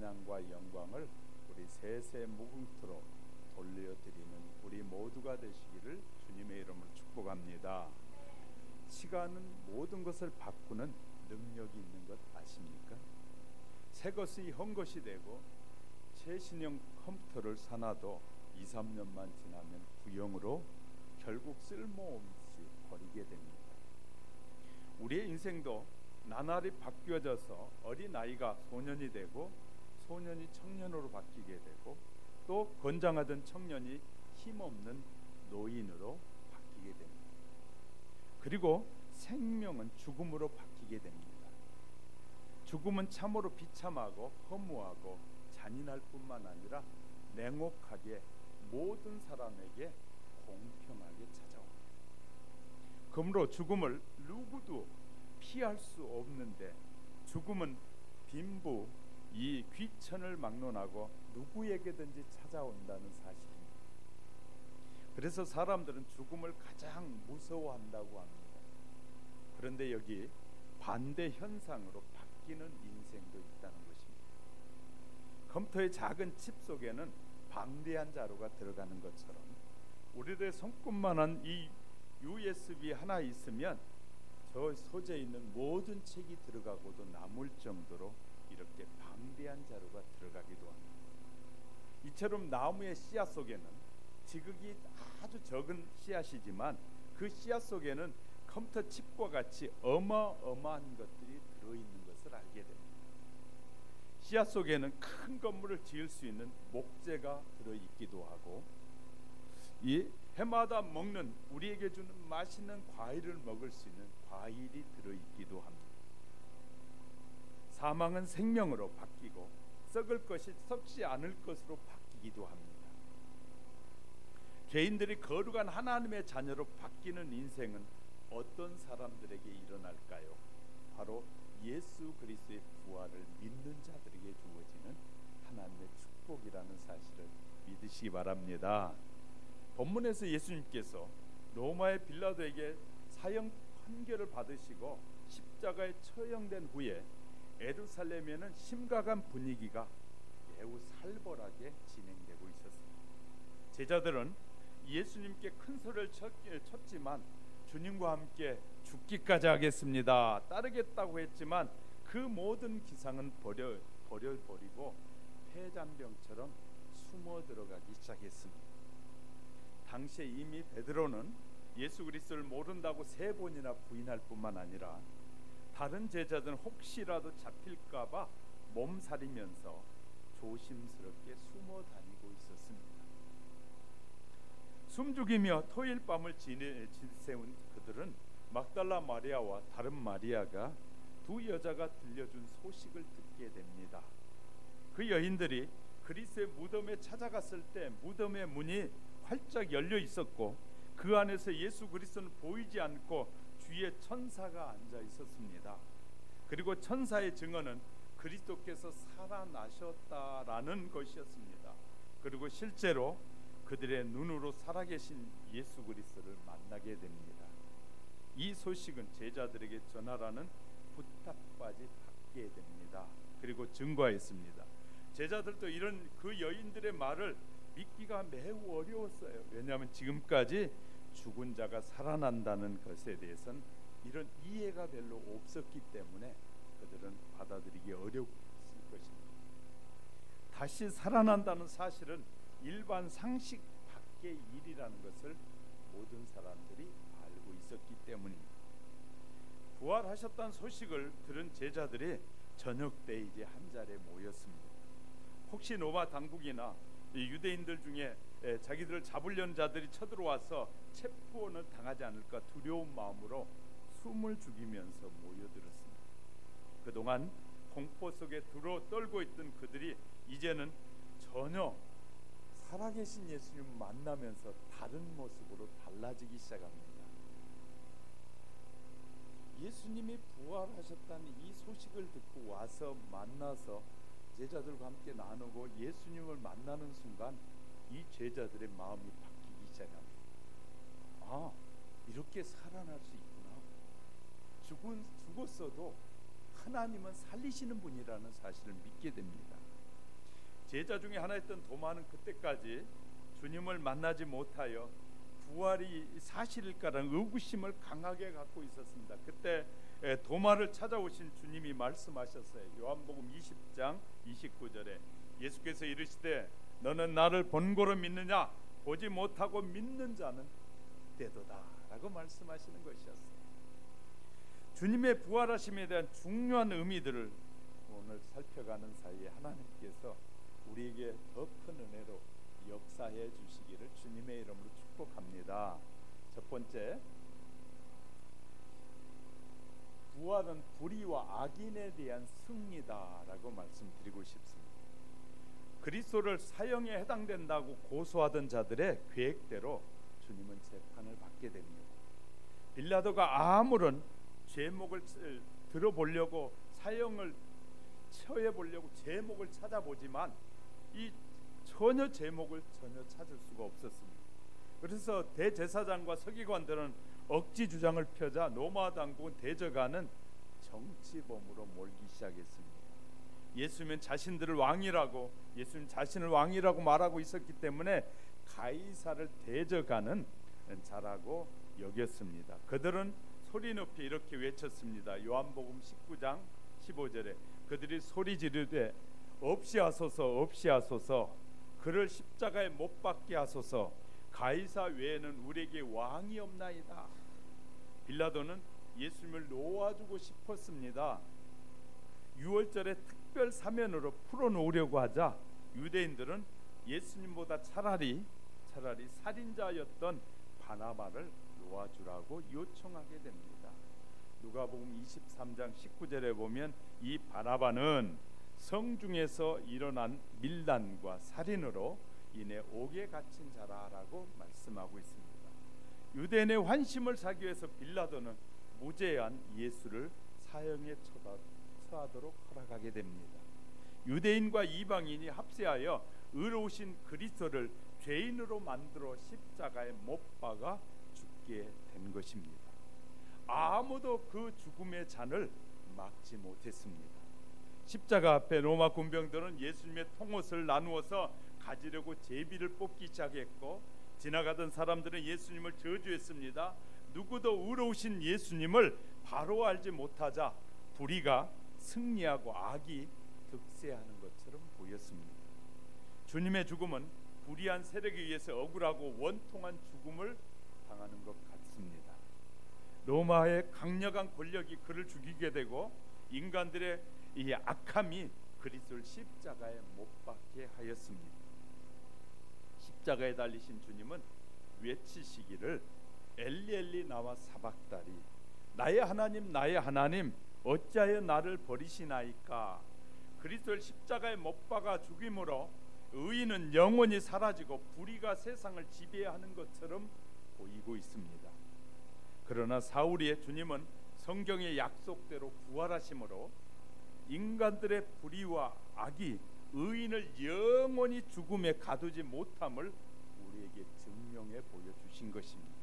찬양과 영광을 우리 세세 무궁토록 돌려드리는 우리 모두가 되시기를 주님의 이름으로 축복합니다. 시간은 모든 것을 바꾸는 능력이 있는 것 아십니까? 새 것이 현 것이 되고 최신형 컴퓨터를 사놔도 2, 3년만 지나면 구형으로 결국 쓸모없이 버리게 됩니다. 우리의 인생도 나날이 바뀌어져서 어린아이가 소년이 되고 소년이 청년으로 바뀌게 되고 또 건장하던 청년이 힘없는 노인으로 바뀌게 됩니다. 그리고 생명은 죽음으로 바뀌게 됩니다. 죽음은 참으로 비참하고 허무하고 잔인할 뿐만 아니라 냉혹하게 모든 사람에게 공평하게 찾아옵니다. 그러므로 죽음을 누구도 피할 수 없는데 죽음은 빈부 이 귀천을 막론하고 누구에게든지 찾아온다는 사실입니다. 그래서 사람들은 죽음을 가장 무서워한다고 합니다. 그런데 여기 반대 현상으로 바뀌는 인생도 있다는 것입니다. 컴퓨터의 작은 칩 속에는 방대한 자료가 들어가는 것처럼 우리들의 손끝만한 이 USB 하나 있으면 저 소재에 있는 모든 책이 들어가고도 남을 정도로 이렇게 방대한 자료가 들어가기도 합니다. 이처럼 나무의 씨앗 속에는 지극히 아주 적은 씨앗이지만 그 씨앗 속에는 컴퓨터 칩과 같이 어마어마한 것들이 들어있는 것을 알게 됩니다. 씨앗 속에는 큰 건물을 지을 수 있는 목재가 들어있기도 하고 이 해마다 먹는 우리에게 주는 맛있는 과일을 먹을 수 있는 과일이 들어있기도 합니다. 사망은 생명으로 바뀌고 썩을 것이 썩지 않을 것으로 바뀌기도 합니다. 개인들이 거룩한 하나님의 자녀로 바뀌는 인생은 어떤 사람들에게 일어날까요? 바로 예수 그리스도의 부활을 믿는 자들에게 주어지는 하나님의 축복이라는 사실을 믿으시기 바랍니다. 본문에서 예수님께서 로마의 빌라도에게 사형 판결을 받으시고 십자가에 처형된 후에 예루살렘에는 심각한 분위기가 매우 살벌하게 진행되고 있었습니다. 제자들은 예수님께 큰 소리를 쳤지만 주님과 함께 죽기까지 하겠습니다, 따르겠다고 했지만 그 모든 기상은 버려버리고 폐잔병처럼 숨어 들어가기 시작했습니다. 당시에 이미 베드로는 예수 그리스도를 모른다고 3번이나 부인할 뿐만 아니라 다른 제자들은 혹시라도 잡힐까봐 몸살이면서 조심스럽게 숨어 다니고 있었습니다. 숨죽이며 토요일 밤을 지새운 그들은 막달라 마리아와 다른 마리아가 두 여자가 들려준 소식을 듣게 됩니다. 그 여인들이 그리스도의 무덤에 찾아갔을 때 무덤의 문이 활짝 열려 있었고 그 안에서 예수 그리스도는 보이지 않고 주위에 천사가 앉아 있었습니다. 그리고 천사의 증언은 그리스도께서 살아나셨다라는 것이었습니다. 그리고 실제로 그들의 눈으로 살아계신 예수 그리스도를 만나게 됩니다. 이 소식은 제자들에게 전하라는 부탁까지 받게 됩니다. 그리고 증거했습니다. 제자들도 이런 그 여인들의 말을 믿기가 매우 어려웠어요. 왜냐하면 지금까지 죽은 자가 살아난다는 것에 대해서는 이런 이해가 별로 없었기 때문에 그들은 받아들이기 어려웠을 것입니다. 다시 살아난다는 사실은 일반 상식 밖의 일이라는 것을 모든 사람들이 알고 있었기 때문입니다. 부활하셨다는 소식을 들은 제자들이 저녁 때 이제 한자리에 모였습니다. 혹시 로마 당국이나 유대인들 중에 자기들을 잡으려는 자들이 쳐들어와서 체포는 당하지 않을까 두려운 마음으로 숨을 죽이면서 모여들었습니다. 그동안 공포 속에 떨고 있던 그들이 이제는 전혀 살아계신 예수님 만나면서 다른 모습으로 달라지기 시작합니다. 예수님이 부활하셨다는 이 소식을 듣고 와서 만나서 제자들과 함께 나누고 예수님을 만나는 순간 이 제자들의 마음이 바뀌기 시작합니다. 아, 이렇게 살아날 수 있구나. 죽었어도 하나님은 살리시는 분이라는 사실을 믿게 됩니다. 제자 중에 하나였던 도마는 그때까지 주님을 만나지 못하여 부활이 사실일까라는 의구심을 강하게 갖고 있었습니다. 그때 도마를 찾아오신 주님이 말씀하셨어요. 요한복음 20장 29절에 예수께서 이르시되 너는 나를 본고로 믿느냐? 보지 못하고 믿는 자는 되도다 라고 말씀하시는 것이었어요. 주님의 부활하심에 대한 중요한 의미들을 오늘 살펴가는 사이에 하나님께서 우리에게 더 큰 은혜로 역사해 주시기를 주님의 이름으로 축복합니다. 첫 번째, 부활은 불의와 악인에 대한 승리다라고 말씀드리고 싶습니다. 그리스도를 사형에 해당된다고 고소하던 자들의 계획대로 주님은 재판을 받게 됩니다. 빌라도가 아무런 제목을 들어보려고 사형을 처해보려고 제목을 찾아보지만 이 제목을 전혀 찾을 수가 없었습니다. 그래서 대제사장과 서기관들은 억지 주장을 펴자 로마 당국은 대적하는 정치범으로 몰기 시작했습니다. 예수님은 자신들을 왕이라고, 예수님 자신을 왕이라고 말하고 있었기 때문에 가이사를 대적하는 자라고 여겼습니다. 그들은 소리 높이 이렇게 외쳤습니다. 요한복음 19장 15절에 그들이 소리 지르되 없이 하소서, 없이 하소서, 그를 십자가에 못 박게 하소서, 가이사 외에는 우리에게 왕이 없나이다. 빌라도는 예수님을 놓아주고 싶었습니다. 유월절에 특별 사면으로 풀어놓으려고 하자 유대인들은 예수님보다 차라리 살인자였던 바나바를 놓아주라고 요청하게 됩니다. 누가복음 23장 19절에 보면 이 바나바는 성중에서 일어난 밀란과 살인으로 인해 옥에 갇힌 자라라고 말씀하고 있습니다. 유대인의 환심을 사기 위해서 빌라도는 무죄한 예수를 사형에 처하도록 허락하게 됩니다. 유대인과 이방인이 합세하여 의로우신 그리스도를 죄인으로 만들어 십자가에 못 박아 죽게 된 것입니다. 아무도 그 죽음의 잔을 막지 못했습니다. 십자가 앞에 로마 군병들은 예수님의 통옷을 나누어서 가지려고 제비를 뽑기 시작했고 지나가던 사람들은 예수님을 저주했습니다. 누구도 의로우신 예수님을 바로 알지 못하자 불의가 승리하고 악이 득세하는 것처럼 보였습니다. 주님의 죽음은 불의한 세력에 의해서 억울하고 원통한 죽음을 당하는 것 같습니다. 로마의 강력한 권력이 그를 죽이게 되고 인간들의 이 악함이 그리스도를 십자가에 못 박게 하였습니다. 십자가에 달리신 주님은 외치시기를 엘리 나와 사박다리, 나의 하나님 어찌하여 나를 버리시나이까. 그리스도를 십자가에 못 박아 죽임으로 의인은 영원히 사라지고 불의가 세상을 지배하는 것처럼 보이고 있습니다. 그러나 사울이의 주님은 성경의 약속대로 부활하심으로 인간들의 불의와 악이 의인을 영원히 죽음에 가두지 못함을 우리에게 증명해 보여주신 것입니다.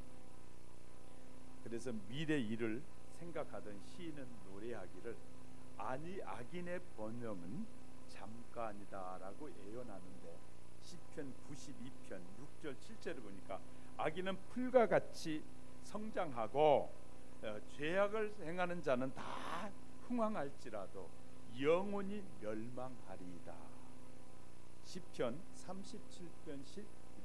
그래서 미래 일을 생각하던 시인은 노래하기를 아니 악인의 번영은 잠깐이다라고 예언하는데 시편 92편 6절 7절을 보니까 악인은 풀과 같이 성장하고 죄악을 행하는 자는 다 흥황할지라도 영원히 멸망하리이다. 시편 37편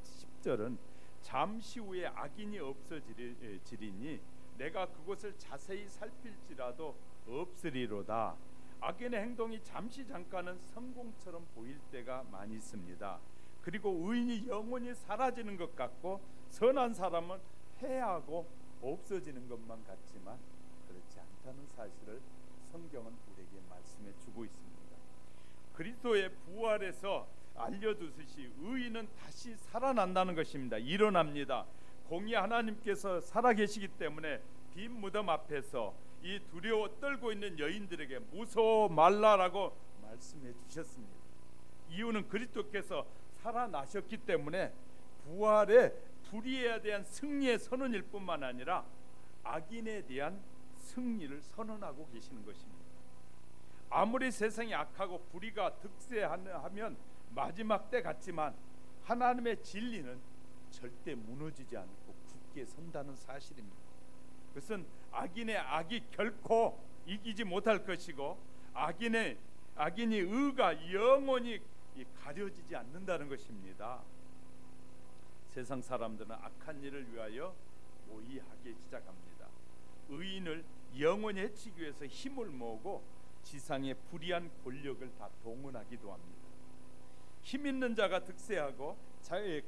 10절은 잠시 후에 악인이 없어지리니 내가 그곳을 자세히 살필지라도 없으리로다. 악인의 행동이 잠깐은 성공처럼 보일 때가 많이 있습니다. 그리고 의인이 영원히 사라지는 것 같고 선한 사람은 해하고 없어지는 것만 같지만 그렇지 않다는 사실을 성경은 우리에게 말씀해 주고 있습니다. 그리스도의 부활에서 알려두듯이 의인은 다시 살아난다는 것입니다. 일어납니다. 공의 하나님께서 살아계시기 때문에 빈 무덤 앞에서 이 두려워 떨고 있는 여인들에게 무서워 말라라고 말씀해 주셨습니다. 이유는 그리스도께서 살아나셨기 때문에 부활의 불의에 대한 승리의 선언일 뿐만 아니라 악인에 대한 승리를 선언하고 계시는 것입니다. 아무리 세상이 악하고 불의가 득세하면 마지막 때 같지만 하나님의 진리는 절대 무너지지 않고 굳게 선다는 사실입니다. 그것은 악인의 악이 결코 이기지 못할 것이고 악인의 의가 영원히 가려지지 않는다는 것입니다. 세상 사람들은 악한 일을 위하여 모의하기 시작합니다. 의인을 영원히 해치기 위해서 힘을 모으고 지상의 불의한 권력을 다 동원하기도 합니다. 힘 있는 자가 득세하고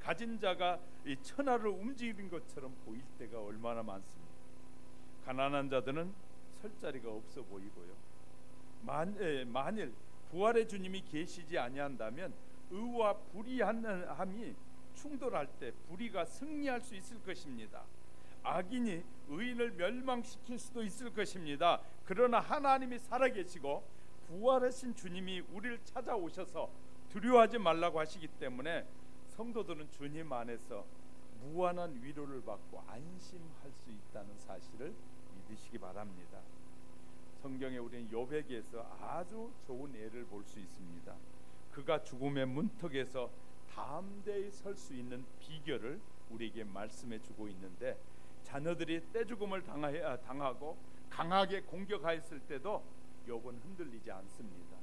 가진 자가 천하를 움직이는 것처럼 보일 때가 얼마나 많습니다. 가난한 자들은 설 자리가 없어 보이고요. 만일 부활의 주님이 계시지 아니한다면 의와 불의함이 충돌할 때 불의가 승리할 수 있을 것입니다. 악인이 의인을 멸망시킬 수도 있을 것입니다. 그러나 하나님이 살아계시고 부활하신 주님이 우리를 찾아오셔서 두려워하지 말라고 하시기 때문에 성도들은 주님 안에서 무한한 위로를 받고 안심할 수 있다는 사실을 믿으시기 바랍니다. 성경에 우리는 욥에게서 아주 좋은 예를 볼 수 있습니다. 그가 죽음의 문턱에서 담대히 설 수 있는 비결을 우리에게 말씀해 주고 있는데, 자녀들이 떼죽음을 당하고 강하게 공격하였을 때도 욥은 흔들리지 않습니다.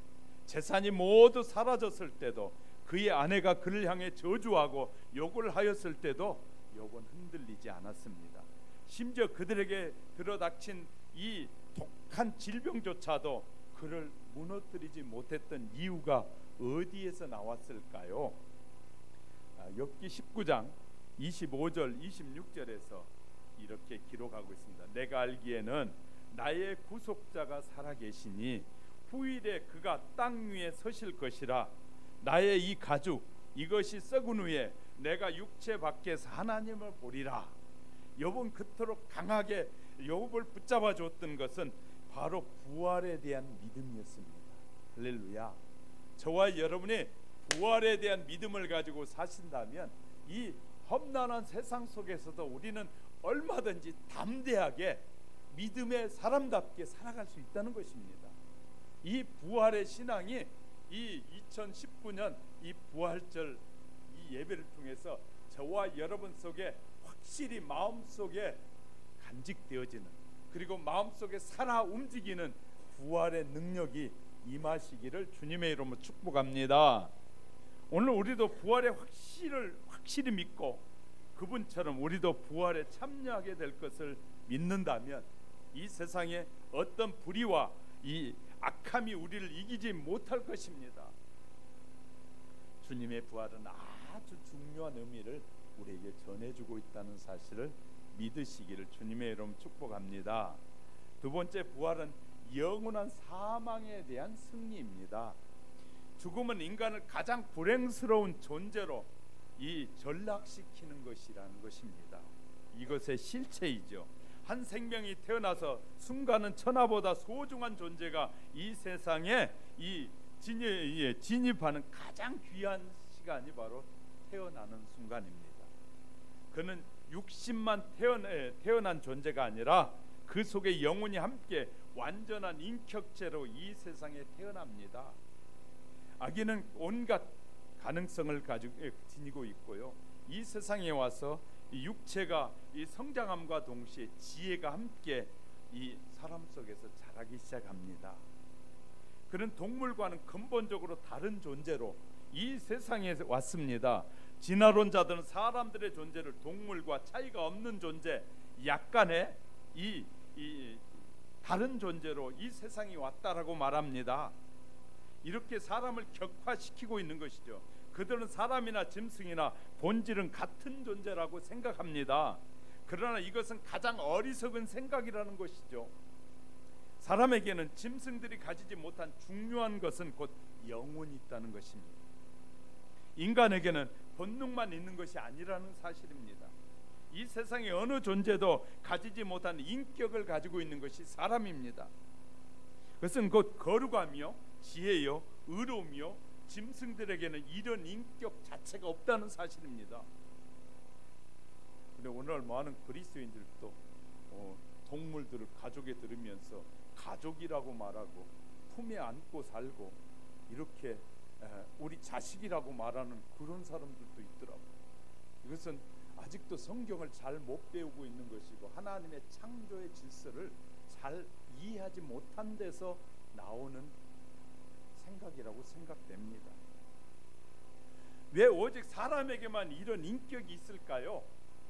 재산이 모두 사라졌을 때도, 그의 아내가 그를 향해 저주하고 욕을 하였을 때도 욥은 흔들리지 않았습니다. 심지어 그들에게 들어닥친 이 독한 질병조차도 그를 무너뜨리지 못했던 이유가 어디에서 나왔을까요? 욥기 19장 25절 26절에서 이렇게 기록하고 있습니다. 내가 알기에는 나의 구속자가 살아계시니 후일에 그가 땅 위에 서실 것이라. 나의 이 가죽 이것이 썩은 후에 내가 육체 밖에서 하나님을 보리라. 욥은 그토록 강하게 욥을 붙잡아 줬던 것은 바로 부활에 대한 믿음이었습니다. 할렐루야. 저와 여러분이 부활에 대한 믿음을 가지고 사신다면 이 험난한 세상 속에서도 우리는 얼마든지 담대하게 믿음의 사람답게 살아갈 수 있다는 것입니다. 이 부활의 신앙이 이 2019년 이 부활절 이 예배를 통해서 저와 여러분 속에 확실히 마음속에 간직되어지는, 그리고 마음속에 살아 움직이는 부활의 능력이 임하시기를 주님의 이름으로 축복합니다. 오늘 우리도 부활의 확실히 믿고 그분처럼 우리도 부활에 참여하게 될 것을 믿는다면 이 세상에 어떤 불의와 이 악함이 우리를 이기지 못할 것입니다. 주님의 부활은 아주 중요한 의미를 우리에게 전해주고 있다는 사실을 믿으시기를 주님의 이름 축복합니다. 두 번째, 부활은 영원한 사망에 대한 승리입니다. 죽음은 인간을 가장 불행스러운 존재로 이 전락시키는 것이라는 것입니다. 이것의 실체이죠. 한 생명이 태어나서 순간은 천하보다 소중한 존재가 이 세상에 진입하는 가장 귀한 시간이 바로 태어나는 순간입니다. 그는 육신만 태어난 존재가 아니라 그 속에 영혼이 함께 완전한 인격체로 이 세상에 태어납니다. 악인은 온갖 가능성을 지니고 있고요. 이 세상에 와서 이 육체가 이 성장함과 동시에 지혜가 함께 이 사람 속에서 자라기 시작합니다. 그는 동물과는 근본적으로 다른 존재로 이 세상에 왔습니다. 진화론자들은 사람들의 존재를 동물과 차이가 없는 존재, 약간의 이 다른 존재로 이 세상에 왔다라고 말합니다. 이렇게 사람을 격화시키고 있는 것이죠. 그들은 사람이나 짐승이나 본질은 같은 존재라고 생각합니다. 그러나 이것은 가장 어리석은 생각이라는 것이죠. 사람에게는 짐승들이 가지지 못한 중요한 것은 곧 영혼이 있다는 것입니다. 인간에게는 본능만 있는 것이 아니라는 사실입니다. 이 세상의 어느 존재도 가지지 못한 인격을 가지고 있는 것이 사람입니다. 그것은 곧 거룩하며 지혜요 의로우며 짐승들에게는 이런 인격 자체가 없다는 사실입니다. 근데 오늘 많은 그리스도인들도 동물들을 가족에 들으면서 가족이라고 말하고 품에 안고 살고 이렇게 우리 자식이라고 말하는 그런 사람들도 있더라고요. 이것은 아직도 성경을 잘 못 배우고 있는 것이고 하나님의 창조의 질서를 잘 이해하지 못한 데서 나오는 생각이라고 생각됩니다. 왜 오직 사람에게만 이런 인격이 있을까요?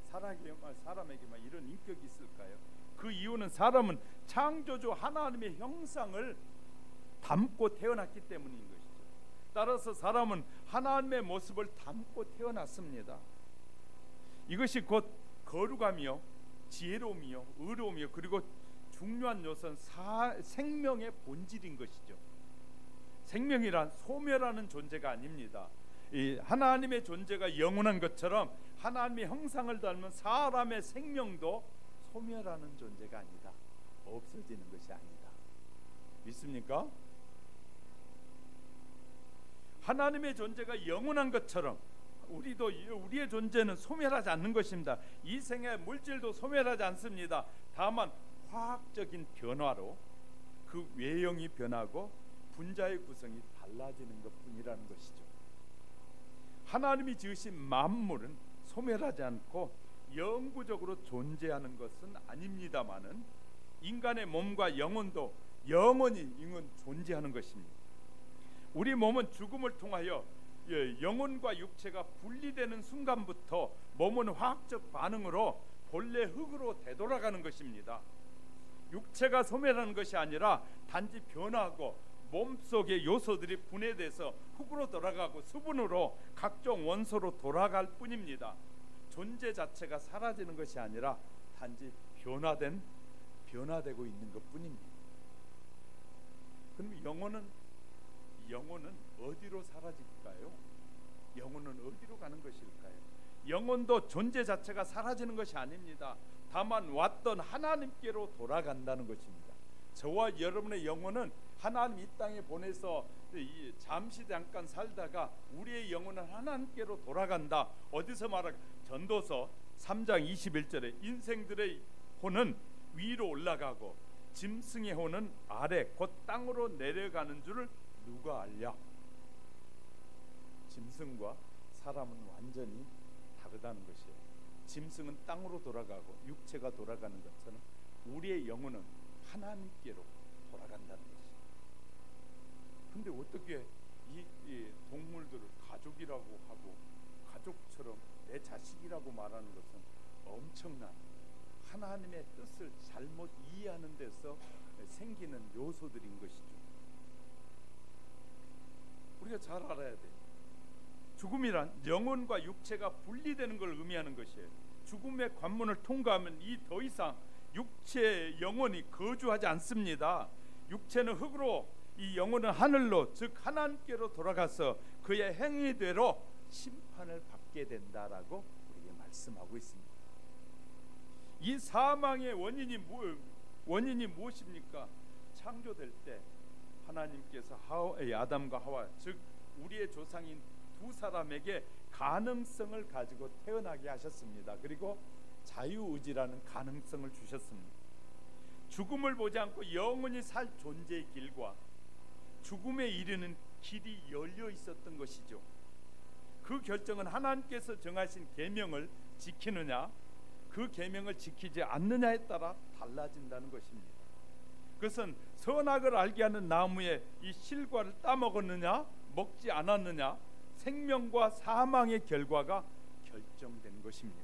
사람에게만 이런 인격이 있을까요? 그 이유는 사람은 창조주 하나님의 형상을 담고 태어났기 때문인 것이죠. 따라서 사람은 하나님의 모습을 담고 태어났습니다. 이것이 곧 거룩함이요, 지혜로움이요, 의로움이요, 그리고 중요한 요소는 생명의 본질인 것이죠. 생명이란 소멸하는 존재가 아닙니다. 이 하나님의 존재가 영원한 것처럼 하나님의 형상을 닮은 사람의 생명도 소멸하는 존재가 아니다. 없어지는 것이 아니다. 믿습니까? 하나님의 존재가 영원한 것처럼 우리의 존재는 소멸하지 않는 것입니다. 이 생의 물질도 소멸하지 않습니다. 다만 화학적인 변화로 그 외형이 변하고 분자의 구성이 달라지는 것뿐이라는 것이죠. 하나님이 지으신 만물은 소멸하지 않고 영구적으로 존재하는 것은 아닙니다마는 인간의 몸과 영혼도 영원히 존재하는 것입니다. 우리 몸은 죽음을 통하여 영혼과 육체가 분리되는 순간부터 몸은 화학적 반응으로 본래 흙으로 되돌아가는 것입니다. 육체가 소멸하는 것이 아니라 단지 변화하고 몸속의 요소들이 분해돼서 흙으로 돌아가고 수분으로 각종 원소로 돌아갈 뿐입니다. 존재 자체가 사라지는 것이 아니라 단지 변화되고 있는 것뿐입니다. 그럼 영혼은 어디로 사라질까요? 영혼은 어디로 가는 것일까요? 영혼도 존재 자체가 사라지는 것이 아닙니다. 다만 왔던 하나님께로 돌아간다는 것입니다. 저와 여러분의 영혼은 하나님 이 땅에 보내서 잠시 잠깐 살다가 우리의 영혼은 하나님께로 돌아간다. 어디서 말할까? 전도서 3장 21절에 인생들의 혼은 위로 올라가고 짐승의 혼은 아래 곧 땅으로 내려가는 줄을 누가 알랴? 짐승과 사람은 완전히 다르다는 것이에요. 짐승은 땅으로 돌아가고 육체가 돌아가는 것처럼 우리의 영혼은 하나님께로 돌아간다는 것이에요. 근데 어떻게 이 동물들을 가족이라고 하고 가족처럼 내 자식이라고 말하는 것은 엄청난 하나님의 뜻을 잘못 이해하는 데서 생기는 요소들인 것이죠. 우리가 잘 알아야 돼요. 죽음이란 영혼과 육체가 분리되는 걸 의미하는 것이에요. 죽음의 관문을 통과하면 이 더 이상 육체 영혼이 거주하지 않습니다. 육체는 흙으로, 이 영혼은 하늘로, 즉 하나님께로 돌아가서 그의 행위대로 심판을 받게 된다라고 우리에게 말씀하고 있습니다. 이 사망의 원인이 무엇입니까? 창조될 때 하나님께서 아담과 하와, 즉 우리의 조상인 두 사람에게 가능성을 가지고 태어나게 하셨습니다. 그리고 자유의지라는 가능성을 주셨습니다. 죽음을 보지 않고 영원히 살 존재의 길과 죽음에 이르는 길이 열려 있었던 것이죠. 그 결정은 하나님께서 정하신 계명을 지키느냐, 그 계명을 지키지 않느냐에 따라 달라진다는 것입니다. 그것은 선악을 알게 하는 나무의 이 실과를 따먹었느냐 먹지 않았느냐, 생명과 사망의 결과가 결정된 것입니다.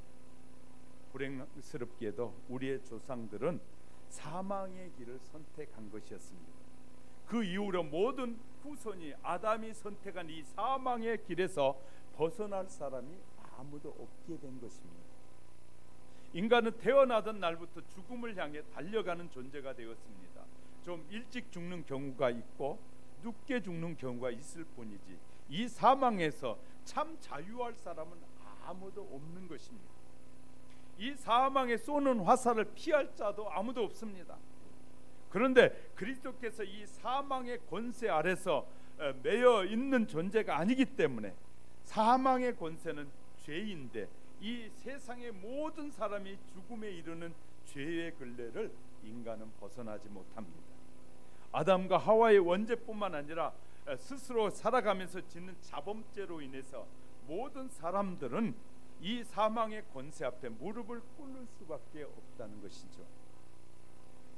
불행스럽게도 우리의 조상들은 사망의 길을 선택한 것이었습니다. 그 이후로 모든 후손이 아담이 선택한 이 사망의 길에서 벗어날 사람이 아무도 없게 된 것입니다. 인간은 태어나던 날부터 죽음을 향해 달려가는 존재가 되었습니다. 좀 일찍 죽는 경우가 있고 늦게 죽는 경우가 있을 뿐이지 이 사망에서 참 자유할 사람은 아무도 없는 것입니다. 이 사망에 쏘는 화살을 피할 자도 아무도 없습니다. 그런데 그리스도께서 이 사망의 권세 아래서 매여 있는 존재가 아니기 때문에 사망의 권세는 죄인데 이 세상의 모든 사람이 죽음에 이르는 죄의 근래를 인간은 벗어나지 못합니다. 아담과 하와의 원죄뿐만 아니라 스스로 살아가면서 짓는 자범죄로 인해서 모든 사람들은 이 사망의 권세 앞에 무릎을 꿇을 수밖에 없다는 것이죠.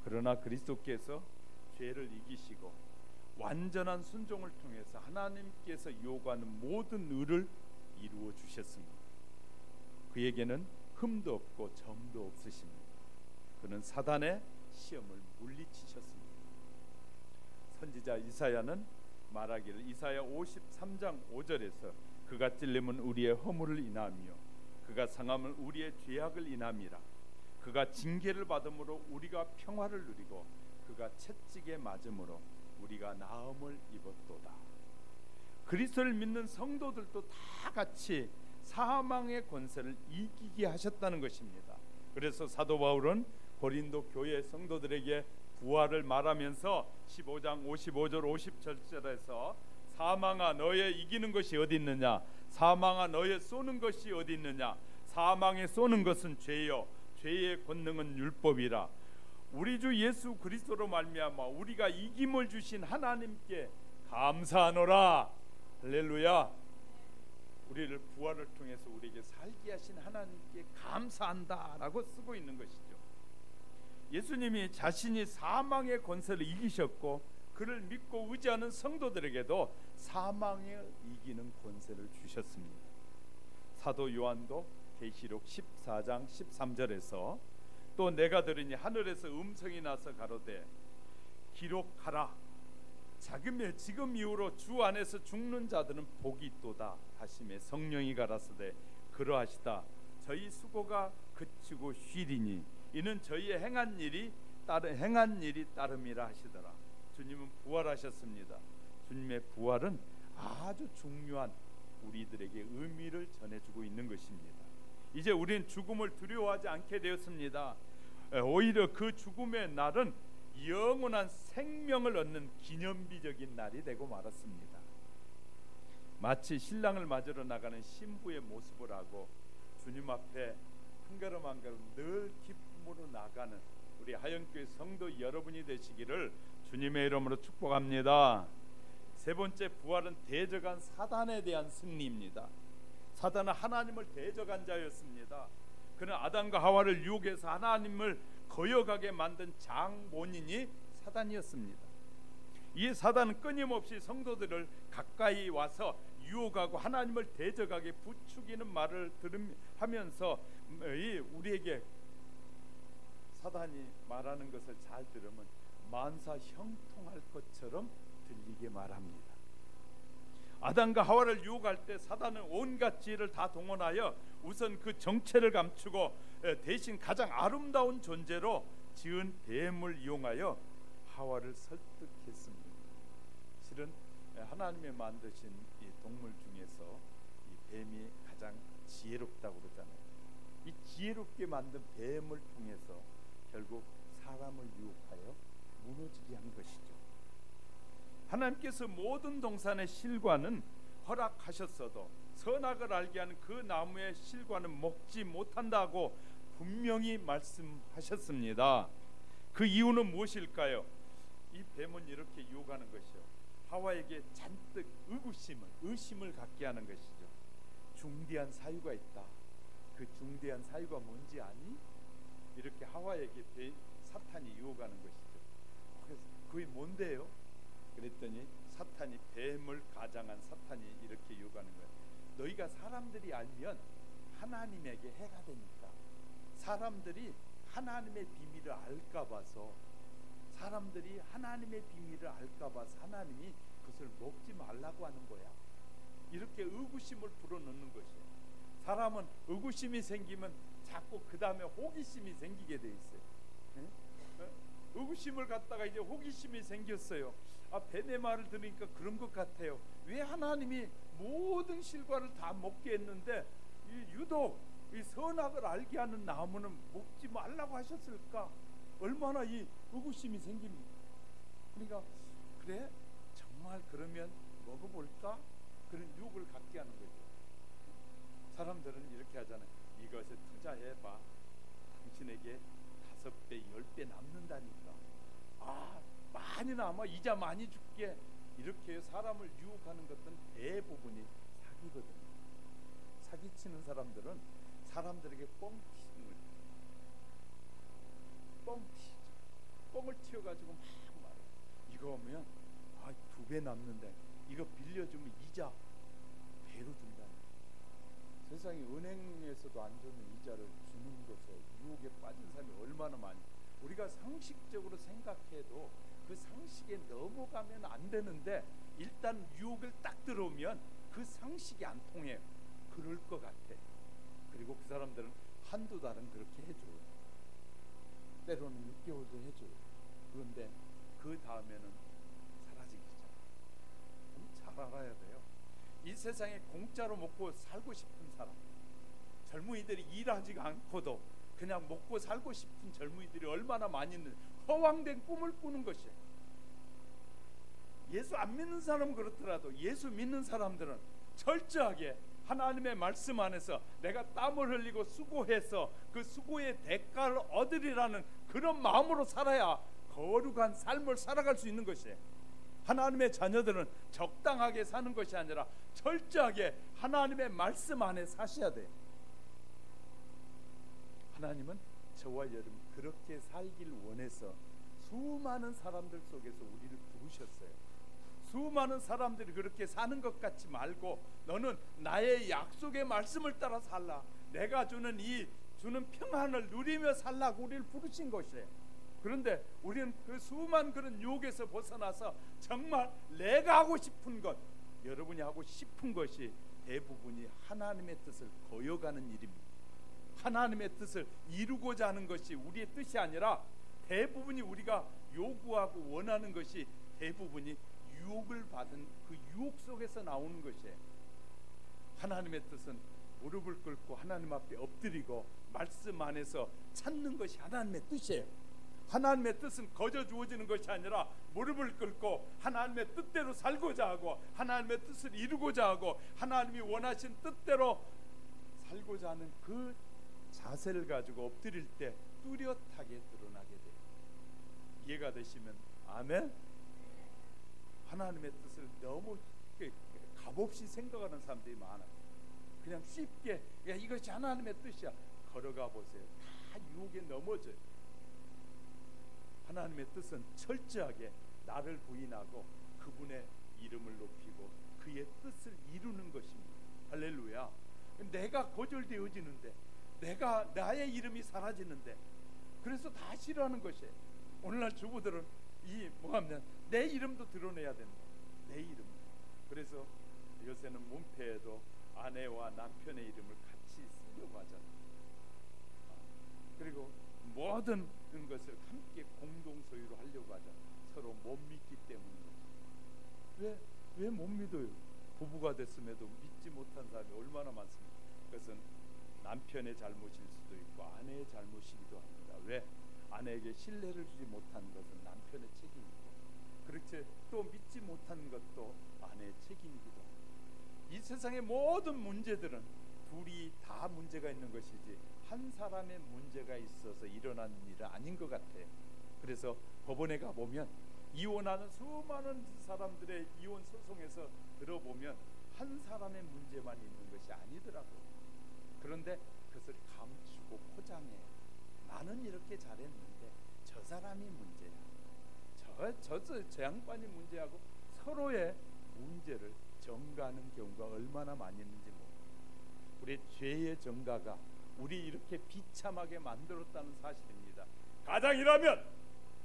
그러나 그리스도께서 죄를 이기시고 완전한 순종을 통해서 하나님께서 요구하는 모든 의를 이루어 주셨습니다. 그에게는 흠도 없고 점도 없으십니다. 그는 사단의 시험을 물리치셨습니다. 선지자 이사야는 말하기를, 이사야 53장 5절에서 그가 찔림은 우리의 허물을 인하며 그가 상함은 우리의 죄악을 인함이라. 그가 징계를 받음으로 우리가 평화를 누리고 그가 채찍에 맞음으로 우리가 나음을 입었도다. 그리스도를 믿는 성도들도 다 같이 사망의 권세를 이기게 하셨다는 것입니다. 그래서 사도 바울은 고린도 교회 성도들에게 부활을 말하면서 15장 55절 50절에서 사망아 너의 이기는 것이 어디 있느냐, 사망아 너의 쏘는 것이 어디 있느냐, 사망에 쏘는 것은 죄요 죄의 권능은 율법이라. 우리 주 예수 그리스도로 말미암아 우리가 이김을 주신 하나님께 감사하노라. 할렐루야. 우리를 부활을 통해서 우리에게 살게 하신 하나님께 감사한다라고 쓰고 있는 것이죠. 예수님이 자신이 사망의 권세를 이기셨고 그를 믿고 의지하는 성도들에게도 사망을 이기는 권세를 주셨습니다. 사도 요한도 계시록 14장 13절에서 또 내가 들으니 하늘에서 음성이 나서 가로되 기록하라. 지금 이후로 주 안에서 죽는 자들은 복이 있도다 하시매 성령이 가라사대 그러하시다. 저희 수고가 그치고 쉬리니 이는 저희의 행한 일이 따름이라 하시더라. 주님은 부활하셨습니다. 주님의 부활은 아주 중요한 우리들에게 의미를 전해주고 있는 것입니다. 이제 우리는 죽음을 두려워하지 않게 되었습니다. 오히려 그 죽음의 날은 영원한 생명을 얻는 기념비적인 날이 되고 말았습니다. 마치 신랑을 맞으러 나가는 신부의 모습을 하고 주님 앞에 한 걸음 한 걸음 늘 기쁨으로 나가는 우리 하영교회 성도 여러분이 되시기를 주님의 이름으로 축복합니다. 세 번째, 부활은 대적한 사단에 대한 승리입니다. 사단은 하나님을 대적한 자였습니다. 그는 아담과 하와를 유혹해서 하나님을 거역하게 만든 장본인이 사단이었습니다. 이 사단은 끊임없이 성도들을 가까이 와서 유혹하고 하나님을 대적하게 부추기는 말을 하면서 우리에게 사단이 말하는 것을 잘 들으면 만사 형통할 것처럼 들리게 말합니다. 아담과 하와를 유혹할 때 사단은 온갖 지혜를 다 동원하여 우선 그 정체를 감추고 대신 가장 아름다운 존재로 지은 뱀을 이용하여 하와를 설득했습니다. 실은 하나님의 만드신 이 동물 중에서 이 뱀이 가장 지혜롭다고 그러잖아요. 이 지혜롭게 만든 뱀을 통해서 결국 사람을 유혹하여 무너지게 한 것이죠. 하나님께서 모든 동산의 실과는 허락하셨어도 선악을 알게 하는 그 나무의 실과는 먹지 못한다고 분명히 말씀하셨습니다. 그 이유는 무엇일까요? 이 뱀은 이렇게 유혹하는 것이요, 하와에게 잔뜩 의심을 갖게 하는 것이죠. 중대한 사유가 있다. 그 중대한 사유가 뭔지 아니? 이렇게 하와에게 사탄이 유혹하는 것이죠. 그래서 그게 뭔데요? 그랬더니 사탄이, 뱀을 가장한 사탄이 이렇게 유혹하는 거예요. 너희가 사람들이 알면 하나님에게 해가 되니까, 사람들이 하나님의 비밀을 알까 봐서, 사람들이 하나님의 비밀을 알까 봐서 하나님이 그것을 먹지 말라고 하는 거야. 이렇게 의구심을 불어넣는 것이에요. 사람은 의구심이 생기면 자꾸 그 다음에 호기심이 생기게 돼 있어요. 의구심을 갖다가 이제 호기심이 생겼어요. 뱀의 말을 들으니까 그런 것 같아요. 왜 하나님이 모든 실과를 다 먹게 했는데 유독 이 선악을 알게 하는 나무는 먹지 말라고 하셨을까? 얼마나 이 의구심이 생깁니다. 그러니까 그래? 정말 그러면 먹어볼까? 그런 유혹을 갖게 하는 거죠. 사람들은 이렇게 하잖아요. 이것에 투자해봐. 당신에게 5배, 10배 남는다니까. 많이 남아. 이자 많이 줄게. 이렇게 사람을 유혹하는 것은 대부분이 사기거든요. 사기치는 사람들은 사람들에게 뻥을 튀어가지고 막 말해. 이거 오면 2배 남는데 이거 빌려주면 이자 배로 준다는. 세상에 은행에서도 안 주는 이자를 주는 것에 유혹에 빠진 사람이 얼마나 많이. 우리가 상식적으로 생각해도 그 상식에 넘어가면 안 되는데 일단 유혹을 딱 들어오면 그 상식이 안 통해요. 그럴 것 같아. 그리고 그 사람들은 한두 달은 그렇게 해줘요. 때로는 6개월도 해줘요. 그런데 그 다음에는 사라지기 시작해요. 잘 알아야 돼요. 이 세상에 공짜로 먹고 살고 싶은 사람, 젊은이들이 일하지 않고도 그냥 먹고 살고 싶은 젊은이들이 얼마나 많이 있는지, 허황된 꿈을 꾸는 것이에요. 예수 안 믿는 사람은 그렇더라도 예수 믿는 사람들은 철저하게 하나님의 말씀 안에서 내가 땀을 흘리고 수고해서 그 수고의 대가를 얻으리라는 그런 마음으로 살아야 거룩한 삶을 살아갈 수 있는 것이에요. 하나님의 자녀들은 적당하게 사는 것이 아니라 철저하게 하나님의 말씀 안에 사셔야 돼요. 하나님은 저와 여러분 그렇게 살길 원해서 수많은 사람들 속에서 우리를 부르셨어요. 수많은 사람들이 그렇게 사는 것 같지 말고 너는 나의 약속의 말씀을 따라 살라. 내가 주는 평안을 누리며 살라고 우리를 부르신 것이에요. 그런데 우리는 그 수많은 그런 유혹에서 벗어나서 정말 내가 하고 싶은 것, 여러분이 하고 싶은 것이 대부분이 하나님의 뜻을 거역하는 일입니다. 하나님의 뜻을 이루고자 하는 것이 우리의 뜻이 아니라 대부분이 우리가 요구하고 원하는 것이 대부분이 유혹을 받은 그 유혹 속에서 나오는 것이에요. 하나님의 뜻은 무릎을 꿇고 하나님 앞에 엎드리고 말씀 안에서 찾는 것이 하나님의 뜻이에요. 하나님의 뜻은 거저 주어지는 것이 아니라 무릎을 꿇고 하나님의 뜻대로 살고자 하고 하나님의 뜻을 이루고자 하고 하나님이 원하신 뜻대로 살고자 하는 그 자세를 가지고 엎드릴 때 뚜렷하게 드러나게 돼요. 이해가 되시면 아멘. 하나님의 뜻을 너무 값없이 생각하는 사람들이 많아요. 그냥 쉽게 이것이 하나님의 뜻이야 걸어가 보세요. 다 유혹에 넘어져요. 하나님의 뜻은 철저하게 나를 부인하고 그분의 이름을 높이고 그의 뜻을 이루는 것입니다. 할렐루야. 내가 거절되어지는데 나의 이름이 사라지는데 그래서 다 싫어하는 것이에요. 오늘날 주부들은 뭐하면 내 이름도 드러내야 된다. 내 이름. 그래서 요새는 문패에도 아내와 남편의 이름을 같이 쓰려고 하잖아요. 그리고 모든 것을 함께 공동 소유로 하려고 하잖아요. 서로 못 믿기 때문이죠. 왜 못 믿어요? 부부가 됐음에도 믿지 못한 사람이 얼마나 많습니까? 그것은 남편의 잘못일 수도 있고 아내의 잘못이기도 합니다. 왜? 아내에게 신뢰를 주지 못한 것은 남편의 책임이고 그렇지 또 믿지 못한 것도 아내의 책임이기도 합니다. 이 세상의 모든 문제들은 둘이 다 문제가 있는 것이지 한 사람의 문제가 있어서 일어난 일은 아닌 것 같아요. 그래서 법원에 가보면 이혼하는 수많은 사람들의 이혼 소송에서 들어보면 한 사람의 문제만 있는 것이 아니더라고요. 그런데 그것을 감추고 포장해. 나는 이렇게 잘했는데 저 사람이 문제야. 저 양반이 문제하고 서로의 문제를 전가하는 경우가 얼마나 많이 있는지 모릅니다. 우리 죄의 전가가 우리 이렇게 비참하게 만들었다는 사실입니다. 가장이라면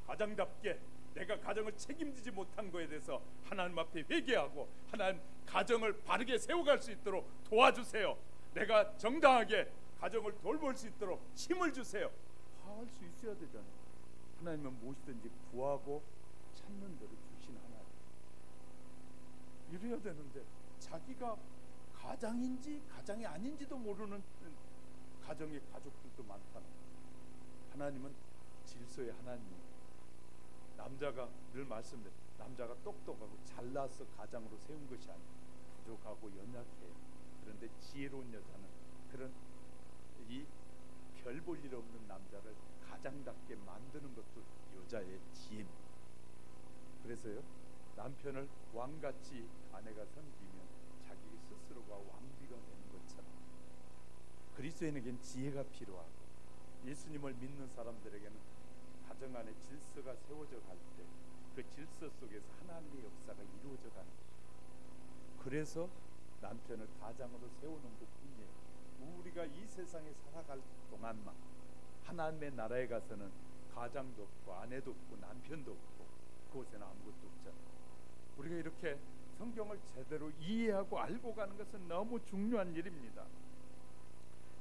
가장답게 내가 가정을 책임지지 못한 것에 대해서 하나님 앞에 회개하고 하나님 가정을 바르게 세워갈 수 있도록 도와주세요. 내가 정당하게 가정을 돌볼 수 있도록 힘을 주세요. 할 수 있어야 되잖아요. 하나님은 무엇이든지 구하고 찾는 대로 주신 하나님. 이래야 되는데 자기가 가장인지 가장이 아닌지도 모르는 가정의 가족들도 많다는 거예요. 하나님은 질서의 하나님이에요. 남자가 늘 말씀드려요. 남자가 똑똑하고 잘나서 가장으로 세운 것이 아니에요. 부족하고 연약해요. 그런데 지혜로운 여자는 그런 이 별 볼 일 없는 남자를 가장답게 만드는 것도 여자의 지혜입니다. 그래서요 남편을 왕같이 아내가 섬기면 자기 스스로가 왕비가 되는 것처럼 그리스도인에겐 지혜가 필요하고 예수님을 믿는 사람들에게는 가정 안에 질서가 세워져 갈 때 그 질서 속에서 하나님의 역사가 이루어져 가는 거죠. 그래서 남편을 가장으로 세우는 것뿐이에요. 우리가 이 세상에 살아갈 동안만 하나님의 나라에 가서는 가장도 없고 아내도 없고 남편도 없고 그곳에는 아무것도 없잖아요. 우리가 이렇게 성경을 제대로 이해하고 알고 가는 것은 너무 중요한 일입니다.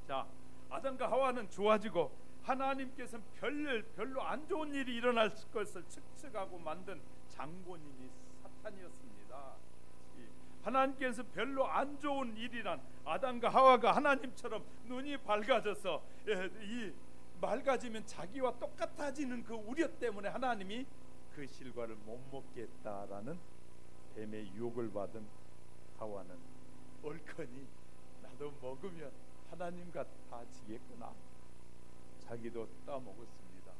자, 아담과 하와는 좋아지고 하나님께서는 별로 안 좋은 일이 일어날 것을 측측하고 만든 장본인이 사탄이었습니다. 하나님께서 별로 안 좋은 일이란 아담과 하와가 하나님처럼 눈이 밝아져서 이 맑아지면 자기와 똑같아지는 그 우려 때문에 하나님이 그 실과를 못 먹게 했다라는 뱀의 유혹을 받은 하와는 얼커니 나도 먹으면 하나님 같아지겠구나. 자기도 따먹었습니다.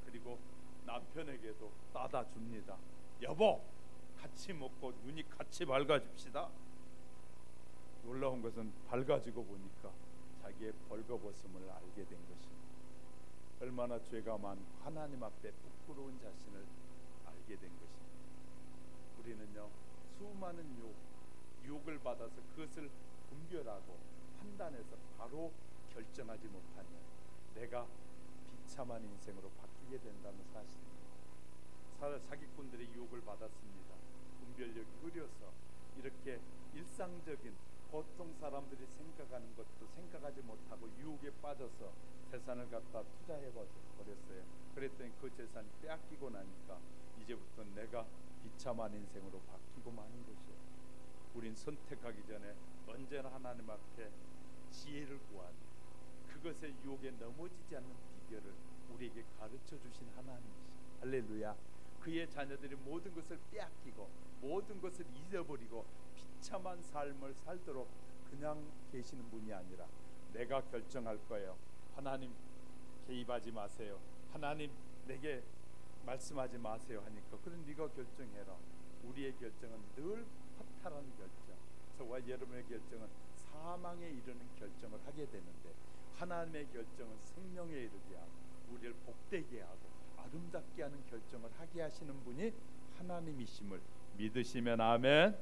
그리고 남편에게도 따다 줍니다. 여보, 같이 먹고 눈이 같이 밝아집시다. 놀라운 것은 밝아지고 보니까 자기의 벌거벗음을 알게 된 것입니다. 얼마나 죄가 많고 하나님 앞에 부끄러운 자신을 알게 된 것입니다. 우리는요, 수많은 유혹을 받아서 그것을 분별하고 판단해서 바로 결정하지 못하면 내가 비참한 인생으로 바뀌게 된다는 사실입니다. 사기꾼들의 유혹을 받았습니다. 분별력이 흐려서 이렇게 일상적인 보통 사람들이 생각하는 것도 생각하지 못하고 유혹에 빠져서 재산을 갖다 투자해 버렸어요. 그랬더니 그 재산이 빼앗기고 나니까 이제부터 내가 비참한 인생으로 바뀌고 마는 것이에요. 우린 선택하기 전에 언제나 하나님 앞에 지혜를 구하는, 그것의 유혹에 넘어지지 않는 비결을 우리에게 가르쳐 주신 하나님이시죠. 할렐루야. 그의 자녀들이 모든 것을 빼앗기고 모든 것을 잊어버리고 비참한 삶을 살도록 그냥 계시는 분이 아니라 내가 결정할 거예요. 하나님 개입하지 마세요. 하나님 내게 말씀하지 마세요 하니까 그럼 네가 결정해라. 우리의 결정은 늘 허탈한 결정, 저와 여러분의 결정은 사망에 이르는 결정을 하게 되는데 하나님의 결정은 생명에 이르게 하고 우리를 복되게 하고 아름답게 하는 결정을 하게 하시는 분이 하나님이심을 믿으시면 아멘.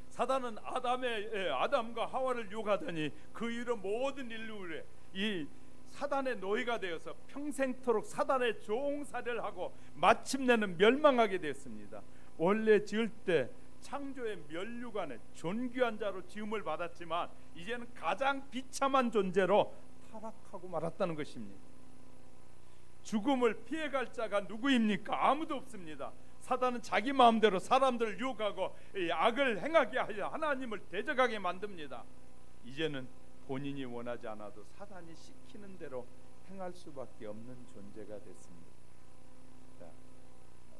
사단은 아담과 하와를 유혹하더니 그 이후로 모든 인류에 이 사단의 노예가 되어서 평생토록 사단의 종살이를 하고 마침내는 멸망하게 됐습니다. 원래 지을 때 창조의 면류관에 존귀한 자로 지음을 받았지만 이제는 가장 비참한 존재로 타락하고 말았다는 것입니다. 죽음을 피해갈 자가 누구입니까? 아무도 없습니다. 사단은 자기 마음대로 사람들을 유혹하고 악을 행하게 하여 하나님을 대적하게 만듭니다. 이제는 본인이 원하지 않아도 사단이 시키는 대로 행할 수밖에 없는 존재가 됐습니다. 자,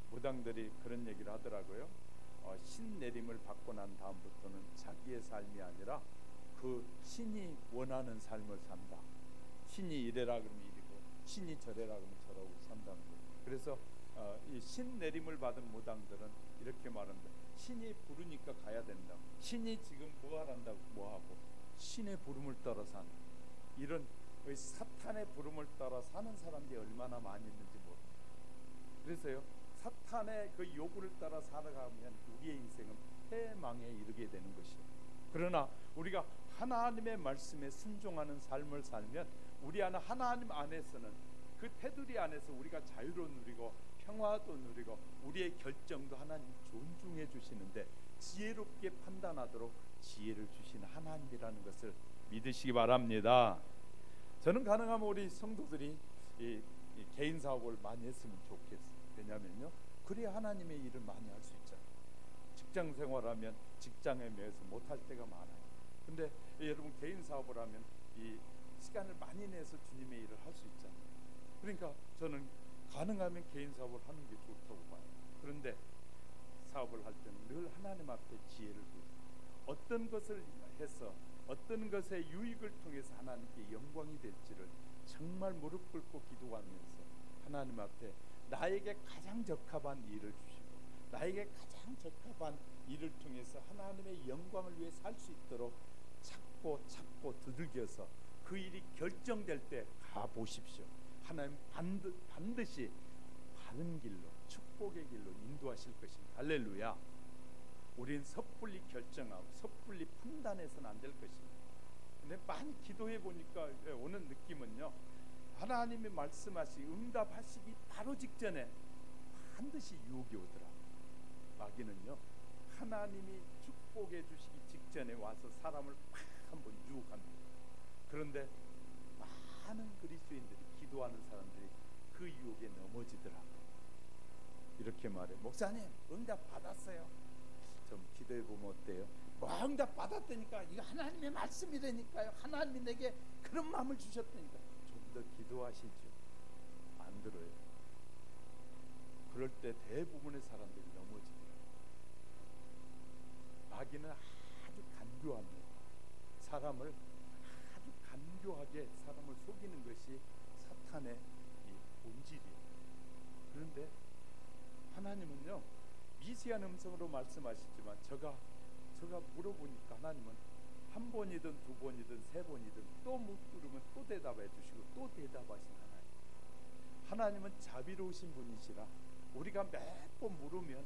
무당들이 그런 얘기를 하더라고요. 신내림을 받고 난 다음부터는 자기의 삶이 아니라 그 신이 원하는 삶을 산다. 신이 이래라 그러면 이리고 신이 저래라 그러면 저라고 산다는 거예요. 그래서 이 신내림을 받은 무당들은 이렇게 말합니다. 신이 부르니까 가야 된다. 신이 지금 뭐 하란다고 뭐 하고 신의 부름을 따라 사는 이런 사탄의 부름을 따라 사는 사람들이 얼마나 많이 있는지 모릅니다. 그래서요, 사탄의 그 요구를 따라 살아가면 우리의 인생은 패망에 이르게 되는 것이에요. 그러나 우리가 하나님의 말씀에 순종하는 삶을 살면 우리 안에 하나님 안에서는 그 테두리 안에서 우리가 자유로 누리고 평화도 누리고 우리의 결정도 하나님 존중해 주시는데 지혜롭게 판단하도록 지혜를 주시는 하나님이라는 것을 믿으시기 바랍니다. 저는 가능하면 우리 성도들이 이 개인 사업을 많이 했으면 좋겠어요. 왜냐하면요, 그래야 하나님의 일을 많이 할 수 있잖아요. 직장 생활하면 직장에 매여서 못할 때가 많아요. 근데 여러분 개인 사업을 하면 이 시간을 많이 내서 주님의 일을 할 수 있잖아요. 그러니까 저는 가능하면 개인 사업을 하는 게 좋다고 봐요. 그런데 사업을 할 때는 늘 하나님 앞에 지혜를 구해요. 어떤 것을 해서 어떤 것의 유익을 통해서 하나님께 영광이 될지를 정말 무릎 꿇고 기도하면서 하나님 앞에 나에게 가장 적합한 일을 주시고 나에게 가장 적합한 일을 통해서 하나님의 영광을 위해 살 수 있도록 찾고 두들겨서 그 일이 결정될 때 가보십시오. 하나님 반드시 바른 길로, 축복의 길로 인도하실 것입니다. 할렐루야. 우린 섣불리 결정하고 섣불리 판단해서는 안 될 것입니다. 근데 많이 기도해 보니까 오는 느낌은요, 하나님이 말씀하시 응답하시기 바로 직전에 반드시 유혹이 오더라. 마귀는요, 하나님이 축복해 주시기 직전에 와서 사람을 팍 한번 유혹합니다. 그런데 많은 그리스도인들이, 기도하는 사람들이 그 유혹에 넘어지더라. 이렇게 말해. 목사님 응답 받았어요. 좀 기도해 보면 어때요? 뭐 응답 받았다니까, 이거 하나님의 말씀이라니까요. 하나님이 내게 그런 마음을 주셨다니까. 좀 더 기도하시죠. 안 들어요. 그럴 때 대부분의 사람들이 넘어지더라고요. 마귀는 아주 간교합니다. 사람을 아주 간교하게 사람을 속이는 것이 사탄의 이 본질이에요. 그런데 하나님은요, 미세한 음성으로 말씀하시지만 제가 물어보니까 하나님은 한 번이든 두 번이든 세 번이든 또 물으면 또 대답해 주시고 또 대답하신 하나님은 자비로우신 분이시라 우리가 몇 번 물으면